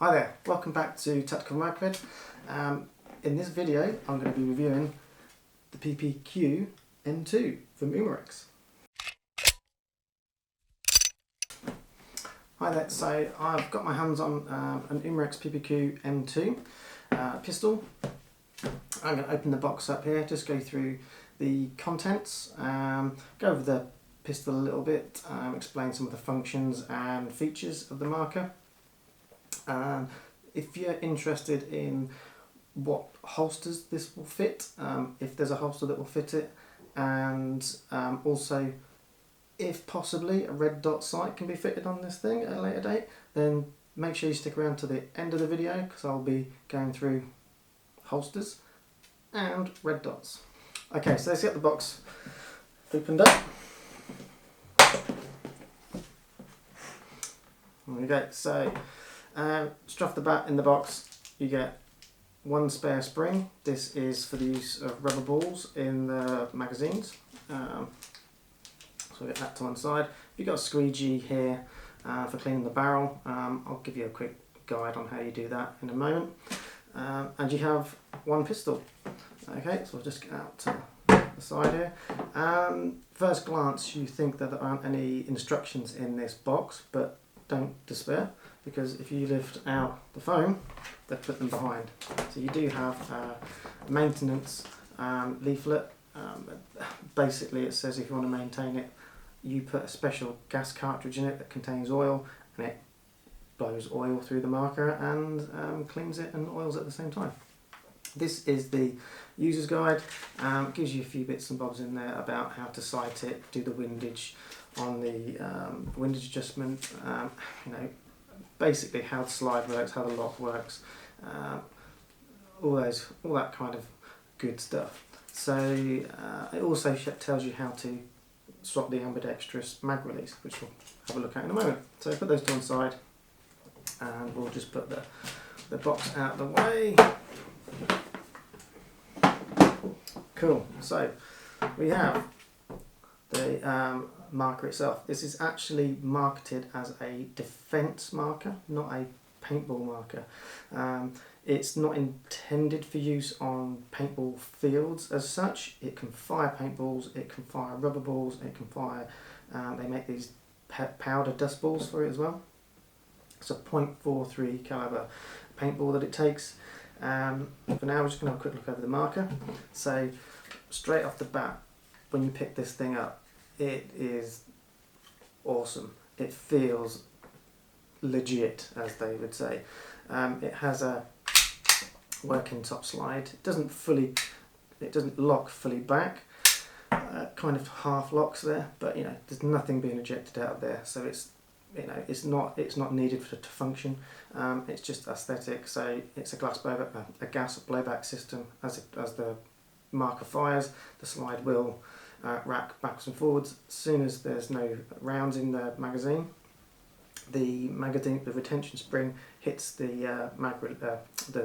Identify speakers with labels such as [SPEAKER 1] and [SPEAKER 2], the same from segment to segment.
[SPEAKER 1] Hi there, welcome back to Tactical Microped. In this video I'm going to be reviewing the PPQ M2 from Umarex. Hi there, so I've got my hands on an Umarex PPQ M2 pistol. I'm going to open the box up here, just go through the contents, go over the pistol a little bit, explain some of the functions and features of the marker. If you're interested in what holsters this will fit, if there's a holster that will fit it, and also if possibly a red dot sight can be fitted on this thing at a later date, then make sure you stick around to the end of the video because I'll be going through holsters and red dots. Okay, so let's get the box opened up. There we go. So straight off the bat in the box you get one spare spring. This is for the use of rubber balls in the magazines. So get that to one side. You've got a squeegee here for cleaning the barrel. I'll give you a quick guide on how you do that in a moment. And you have one pistol. Okay, so we'll just get out to the side here. First glance you think that there aren't any instructions in this box, but don't despair, because if you lift out the foam, they put them behind. So you do have a maintenance leaflet. Basically it says if you want to maintain it, you put a special gas cartridge in it that contains oil, and it blows oil through the marker and cleans it and oils it at the same time. This is the user's guide. It gives you a few bits and bobs in there about how to sight it, do the windage on the windage adjustment, you know, basically how the slide works, how the lock works, all that kind of good stuff. So it also tells you how to swap the ambidextrous mag release, which we'll have a look at in a moment. So put those to one side and we'll just put the box out of the way. Cool, so we have the marker itself. This is actually marketed as a defence marker, not a paintball marker. It's not intended for use on paintball fields as such. It can fire paintballs, it can fire rubber balls, it can fire, they make these powder dust balls for it as well. It's a .43 caliber paintball that it takes. For now we're just going to have a quick look over the marker. So straight off the bat, when you pick this thing up, it is awesome. It feels legit, as they would say. It has a working top slide. It doesn't lock fully back. Kind of half locks there, but you know, there's nothing being ejected out of there, so it's, you know, it's not needed to function. It's just aesthetic. So it's a gas blowback system. As the marker fires, the slide will rack backwards and forwards. As soon as there's no rounds in the magazine, the retention spring hits the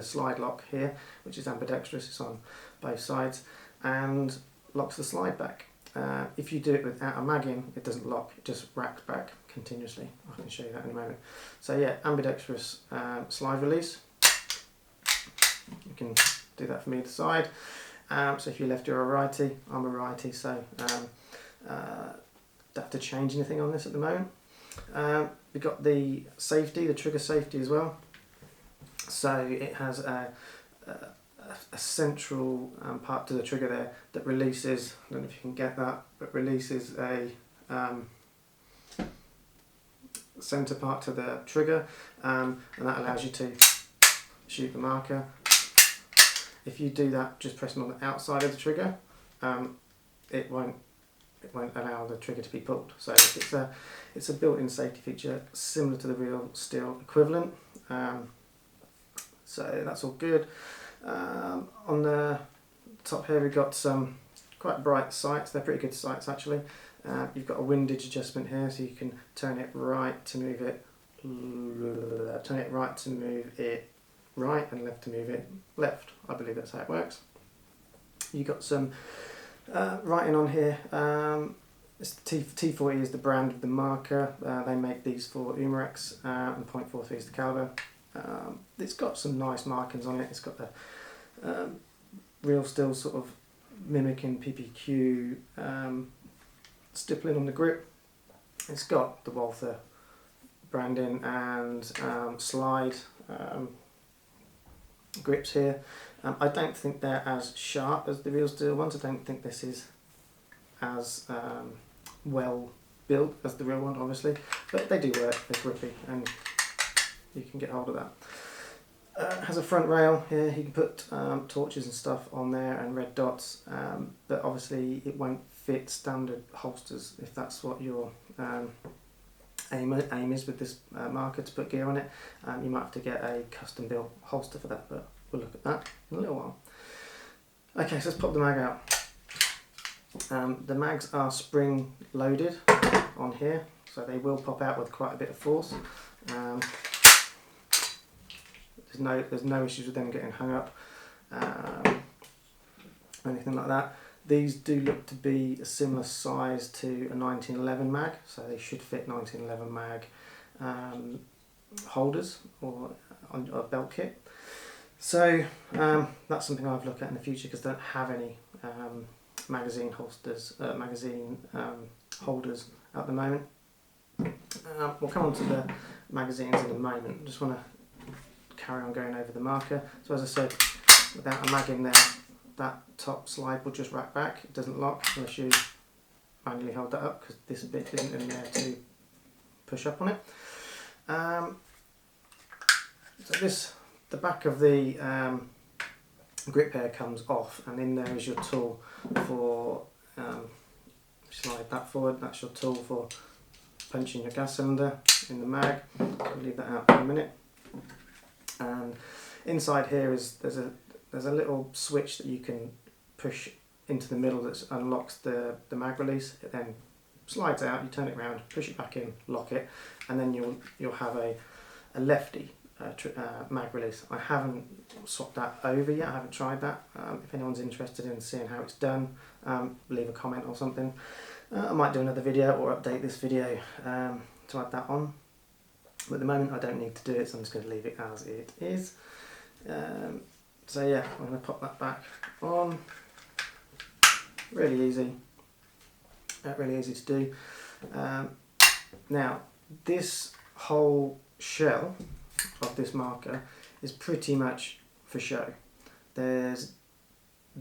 [SPEAKER 1] slide lock here, which is ambidextrous. It's on both sides and locks the slide back. If you do it without a mag in, it doesn't lock, it just racks back continuously. I can show you that in a moment. So yeah, ambidextrous slide release. You can do that from either side. So if you're lefty or a righty, I'm a righty, so don't have to change anything on this at the moment. We've got the safety, the trigger safety as well. So it has a central part to the trigger there that releases, I don't know if you can get that, but releases a centre part to the trigger, and that allows you to shoot the marker. If you do that just pressing on the outside of the trigger, it won't allow the trigger to be pulled. So it's a built-in safety feature similar to the real steel equivalent. So that's all good. On the top here we've got some quite bright sights. They're pretty good sights actually. You've got a windage adjustment here, so you can turn it right to move it, turn it right to move it right, and left to move it left. I believe that's how it works. You've got some writing on here. It's the T40 is the brand of the marker. They make these for Umarex, and .43 is the caliber. It's got some nice markings on it. It's got the real steel sort of mimicking PPQ stippling on the grip. It's got the Walther branding and slide grips here. I don't think they're as sharp as the real steel ones. I don't think this is as well built as the real one, obviously, but they do work. They're grippy and you can get hold of that. It has a front rail here. You can put torches and stuff on there and red dots, but obviously it won't fit standard holsters if that's what your aim is with this marker, to put gear on it. You might have to get a custom built holster for that, but we'll look at that in a little while. Okay, so let's pop the mag out. The mags are spring loaded on here, so they will pop out with quite a bit of force. There's no issues with them getting hung up or anything like that. These do look to be a similar size to a 1911 mag, so they should fit 1911 mag holders or on a belt kit. So that's something I've looked at in the future, because I don't have any magazine holders at the moment. We'll come on to the magazines in a moment. I just want to carry on going over the marker. So as I said, without a mag in there, that top slide will just rack back. It doesn't lock unless you manually hold that up, because this bit isn't in there to push up on it. So the back of the grip pair comes off, and in there is your tool for slide that forward. That's your tool for punching your gas cylinder in the mag. I'll leave that out for a minute. And inside here is there's a little switch that you can push into the middle that unlocks the mag release. It then slides out. You turn it around, push it back in, lock it, and then you'll have a lefty mag release. I haven't swapped that over yet. I haven't tried that. If anyone's interested in seeing how it's done, leave a comment or something. I might do another video or update this video to add that on. But at the moment I don't need to do it, so I'm just going to leave it as it is. So yeah, I'm going to pop that back on. Really easy. Really easy to do. Now, this whole shell of this marker is pretty much for show. There's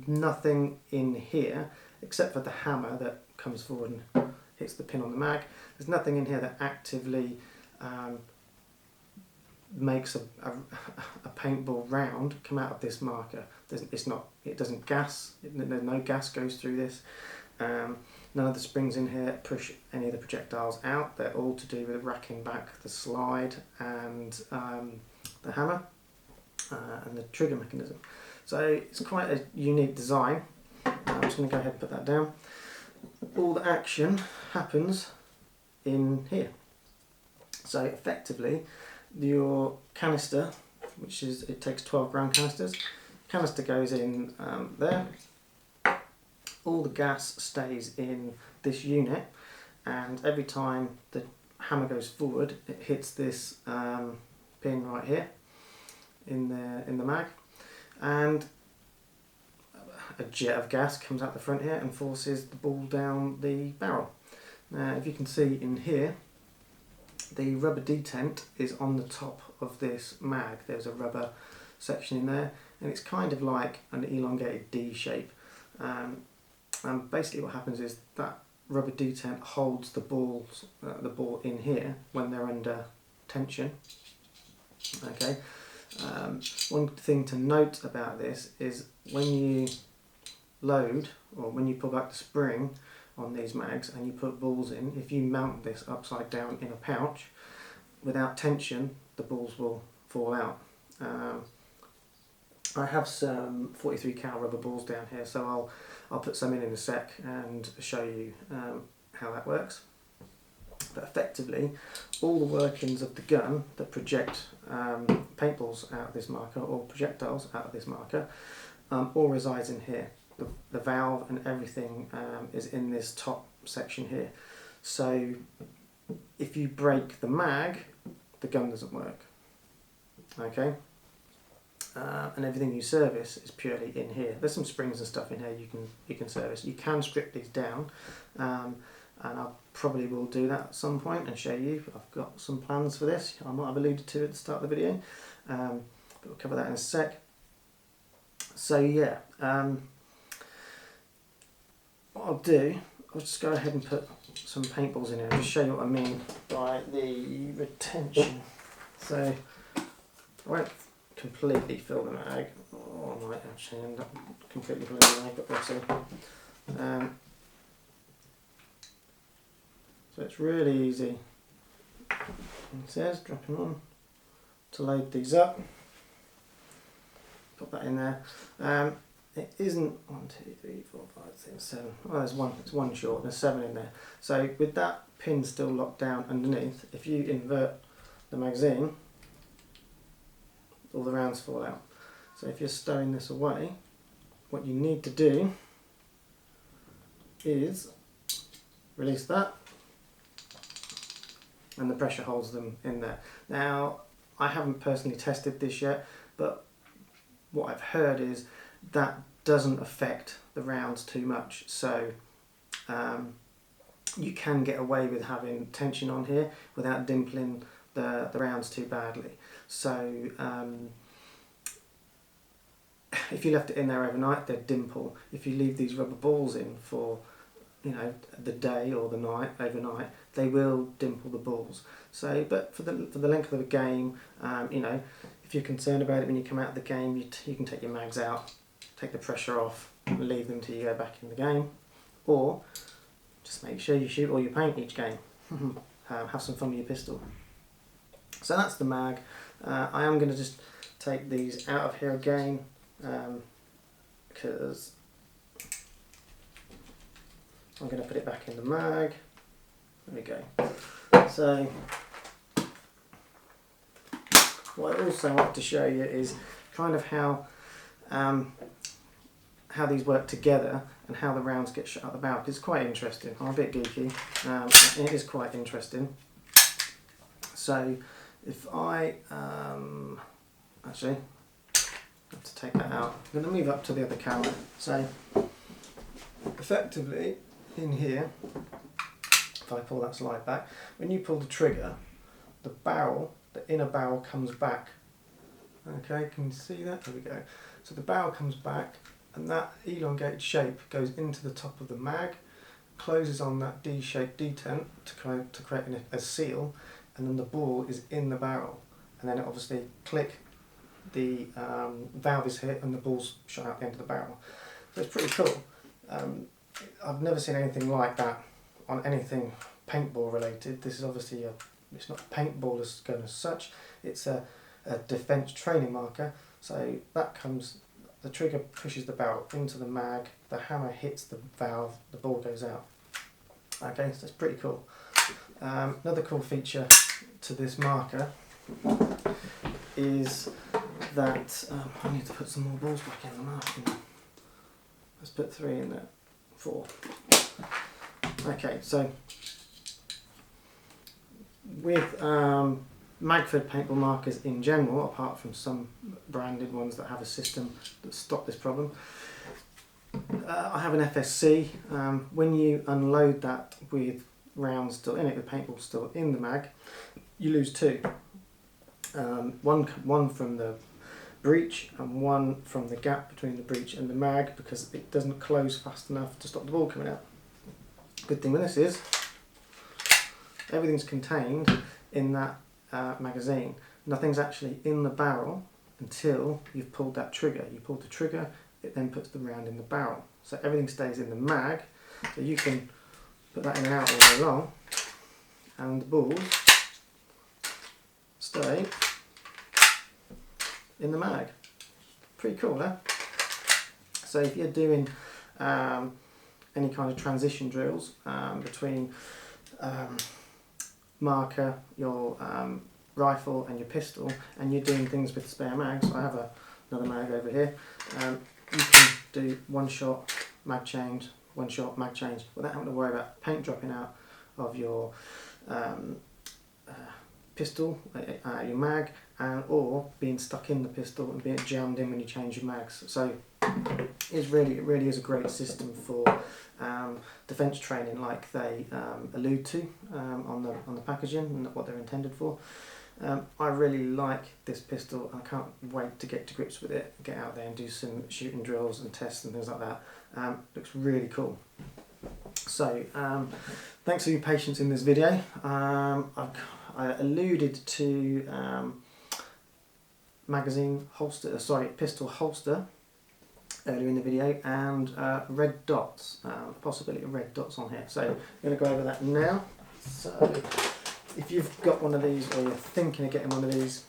[SPEAKER 1] nothing in here except for the hammer that comes forward and hits the pin on the mag. There's nothing in here that actively makes a paintball round come out of this marker. It doesn't gas. No gas goes through this. None of the springs in here push any of the projectiles out. They're all to do with racking back the slide and the hammer and the trigger mechanism. So it's quite a unique design. I'm just going to go ahead and put that down. All the action happens in here. So effectively, your canister, it takes 12 gram canisters, canister goes in there. All the gas stays in this unit, and every time the hammer goes forward, it hits this pin right here in the mag, and a jet of gas comes out the front here and forces the ball down the barrel. Now, if you can see in here, the rubber detent is on the top of this mag. There's a rubber section in there, and it's kind of like an elongated D shape. And basically what happens is that rubber detent holds the ball in here when they're under tension. Okay. One thing to note about this is when you load, or when you pull back the spring on these mags and you put balls in, if you mount this upside down in a pouch without tension, the balls will fall out. I have some 43 cal rubber balls down here, so I'll put some in a sec and show you how that works. But effectively, all the workings of the gun that project paintballs out of this marker, or projectiles out of this marker, all resides in here. The valve and everything is in this top section here. So if you break the mag, the gun doesn't work. Okay. And everything you service is purely in here. There's some springs and stuff in here you can service. You can strip these down, and I probably will do that at some point and show you. I've got some plans for this. I might have alluded to at the start of the video, but we'll cover that in a sec. So yeah, what I'll do, I'll just go ahead and put some paintballs in here and just show you what I mean by the retention. So I won't completely fill the mag, or I might actually end up completely filling the mag, but we'll see. So it's really easy, it says, dropping on to load these up. Put that in there. It isn't 1, 2, 3, 4, 5, 6, 7. Well, there's one. It's one short. There's 7 in there. So with that pin still locked down underneath, if you invert the magazine, all the rounds fall out. So if you're stowing this away, what you need to do is release that, and the pressure holds them in there. Now, I haven't personally tested this yet, but what I've heard is that doesn't affect the rounds too much. So you can get away with having tension on here without dimpling the rounds too badly. So if you left it in there overnight, they'd dimple. If you leave these rubber balls in for, you know, the day or the night, overnight, they will dimple the balls. So, but for the length of the game, you know, if you're concerned about it when you come out of the game, you can take your mags out, take the pressure off, and leave them till you go back in the game, or just make sure you shoot all your paint each game. Have some fun with your pistol. So that's the mag. I am going to just take these out of here again, because I'm going to put it back in the mag. There we go. So what I also want to show you is kind of how these work together and how the rounds get shot out the barrel. It's quite interesting. I'm a bit geeky. It is quite interesting. So if I actually have to take that out. I'm going to move up to the other camera. So effectively in here, if I pull that slide back, when you pull the trigger, the barrel, the inner barrel comes back. Okay, can you see that? There we go. So the barrel comes back, and that elongated shape goes into the top of the mag, closes on that D-shaped detent to create a seal, and then the ball is in the barrel. And then it obviously click, the valve is hit and the ball's shot out the end of the barrel. So it's pretty cool. I've never seen anything like that on anything paintball related. This is obviously it's not a paintball as such, it's a defence training marker. So that comes, the trigger pushes the barrel into the mag, the hammer hits the valve, the ball goes out. Okay, so it's pretty cool. Another cool feature to this marker is that I need to put some more balls back in the marker. Let's put 3 in there, 4. Okay, so with Magford paintball markers in general, apart from some branded ones that have a system that stop this problem, I have an FSC. When you unload that with rounds still in it, with paintball still in the mag, you lose 2. One from the breech and one from the gap between the breech and the mag, because it doesn't close fast enough to stop the ball coming out. Good thing with this is everything's contained in that magazine. Nothing's actually in the barrel until you've pulled that trigger. You pull the trigger, it then puts the round in the barrel. So everything stays in the mag, so you can put that in and out all day long, and the balls stay in the mag. Pretty cool, huh? So if you're doing any kind of transition drills between marker, your rifle and your pistol, and you're doing things with spare mags, I have another mag over here, you can do 1 shot, mag change, 1 shot, mag change, without having to worry about paint dropping out of your pistol, your mag, and or being stuck in the pistol and being jammed in when you change your mags. So it really is a great system for defence training, like they allude to on the packaging and what they're intended for. I really like this pistol. I can't wait to get to grips with it, get out there and do some shooting drills and tests and things like that. Looks really cool. So thanks for your patience in this video. I alluded to magazine holster, pistol holster earlier in the video, and red dots, possibility of red dots on here. So I'm going to go over that now. So if you've got one of these, or you're thinking of getting one of these,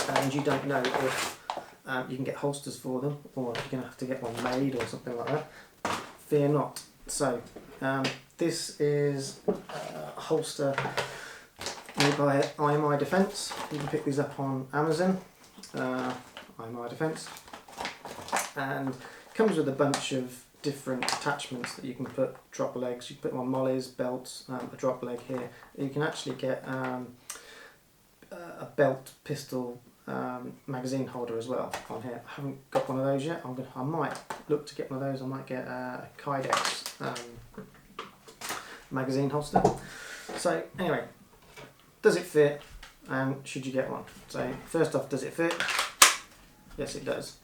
[SPEAKER 1] and you don't know if you can get holsters for them, or if you're going to have to get one made or something like that, fear not. So this is a holster made by IMI Defence. You can pick these up on Amazon, IMI Defence, and comes with a bunch of different attachments that you can put, drop legs, you can put them on mollies, belts, a drop leg here. You can actually get a belt pistol magazine holder as well on here. I haven't got one of those yet. I might look to get one of those. I might get a Kydex magazine holster. So anyway, does it fit, and should you get one? So first off, does it fit? Yes, it does.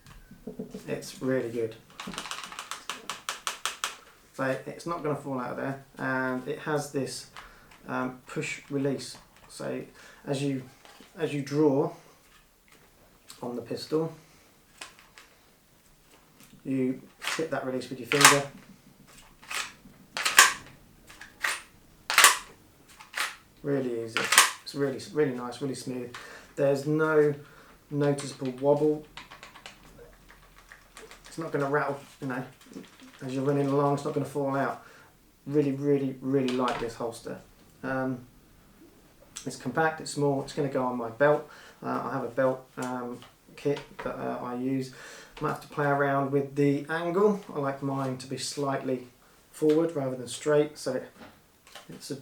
[SPEAKER 1] It's really good. So it's not going to fall out of there, and it has this push release. So as you draw on the pistol, you hit that release with your finger. Really easy. It's really nice, really smooth. There's no noticeable wobble. It's not going to rattle, you know, as you're running along. It's not going to fall out. Really like this holster. It's compact, it's small, it's going to go on my belt. I have a belt kit that I use. I might have to play around with the angle. I like mine to be slightly forward rather than straight, so it's a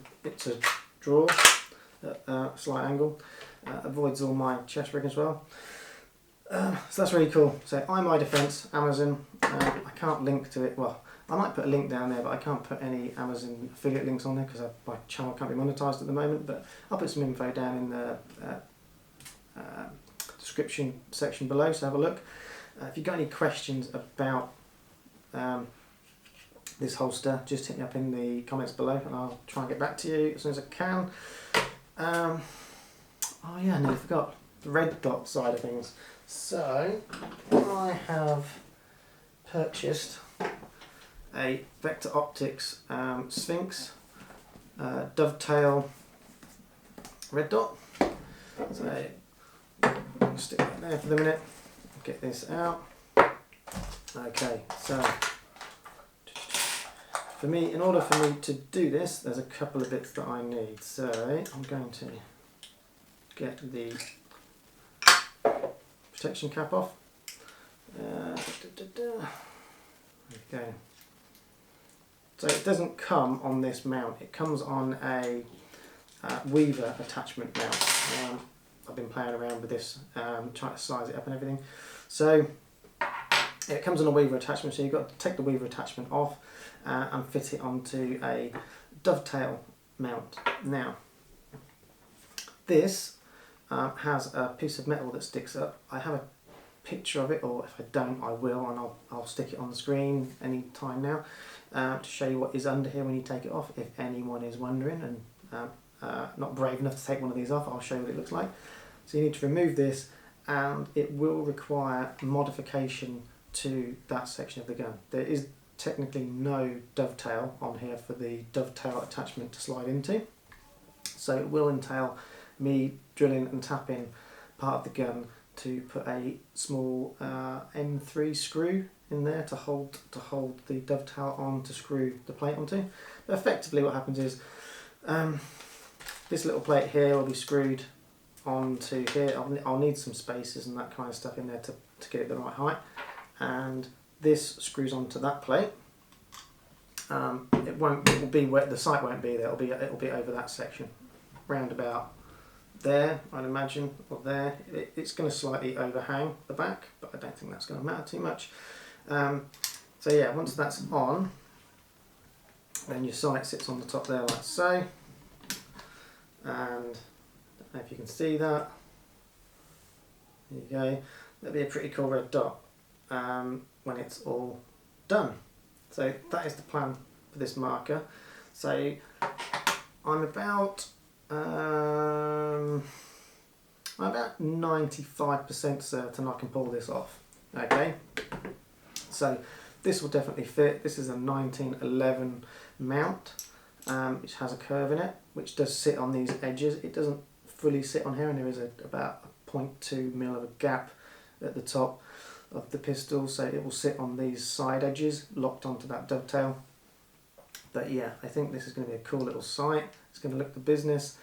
[SPEAKER 1] draw at slight angle. Avoids all my chest rig as well. So that's really cool. So IMI Defence, Amazon. I can't link to it. Well, I might put a link down there, but I can't put any Amazon affiliate links on there because my channel can't be monetized at the moment. But I'll put some info down in the description section below, so have a look. If you've got any questions about this holster, just hit me up in the comments below and I'll try and get back to you as soon as I can. Oh yeah, I nearly forgot the red dot side of things. So I have purchased a Vector Optics Sphinx dovetail red dot. So I'll stick that there for the minute. Get this out. Okay, so in order for me to do this, there's a couple of bits that I need. So I'm going to get the protection cap off. Okay. So it doesn't come on this mount. It comes on a Weaver attachment mount. I've been playing around with this, trying to size it up and everything. So it comes on a Weaver attachment, so you've got to take the Weaver attachment off and fit it onto a dovetail mount. Now, this has a piece of metal that sticks up. I have a picture of it, or if I don't, I will, and I'll stick it on the screen any time now to show you what is under here when you take it off, if anyone is wondering and not brave enough to take one of these off. I'll show you what it looks like. So you need to remove this, and it will require modification to that section of the gun. There is technically no dovetail on here for the dovetail attachment to slide into, so it will entail me drilling and tapping part of the gun to put a small M3 screw in there to hold the dovetail on, to screw the plate onto. But effectively what happens is this little plate here will be screwed onto here. I'll need some spacers and that kind of stuff in there to get it the right height, and this screws onto that plate. It will be where the sight won't be there. It'll be over that section, round about there, I'd imagine, or there. It's going to slightly overhang the back, but I don't think that's going to matter too much. So yeah, once that's on, then your sight sits on the top there like so, and I don't know if you can see that. There you go. That'll be a pretty cool red dot when it's all done. So that is the plan for this marker. So I'm about 95% certain I can pull this off. Okay, so this will definitely fit. This is a 1911 mount, which has a curve in it, which does sit on these edges. It doesn't fully sit on here, and there is about a 0.2mm of a gap at the top of the pistol, so it will sit on these side edges locked onto that dovetail. But yeah, I think this is going to be a cool little sight. It's going to look the business.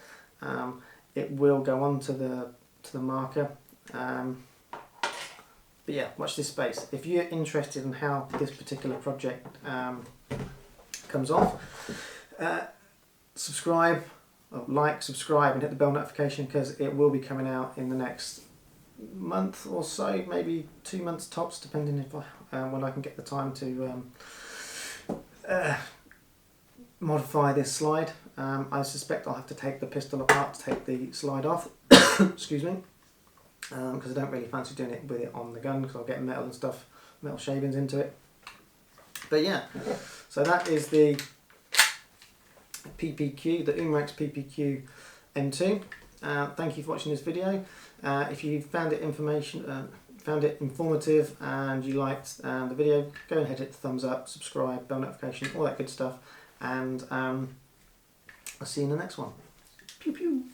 [SPEAKER 1] It will go on to the marker. But yeah, watch this space. If you're interested in how this particular project comes off, subscribe, subscribe and hit the bell notification, because it will be coming out in the next month or so, maybe 2 months tops, depending if when I can get the time to modify this slide. I suspect I'll have to take the pistol apart to take the slide off. Excuse me, because I don't really fancy doing it with it on the gun, because I'll get metal and stuff, metal shavings into it. But yeah, so that is the PPQ, the Umarex PPQ M2. Thank you for watching this video. If you found it informative and you liked the video, go ahead, hit the thumbs up, subscribe, bell notification, all that good stuff, and I'll see you in the next one. Pew pew.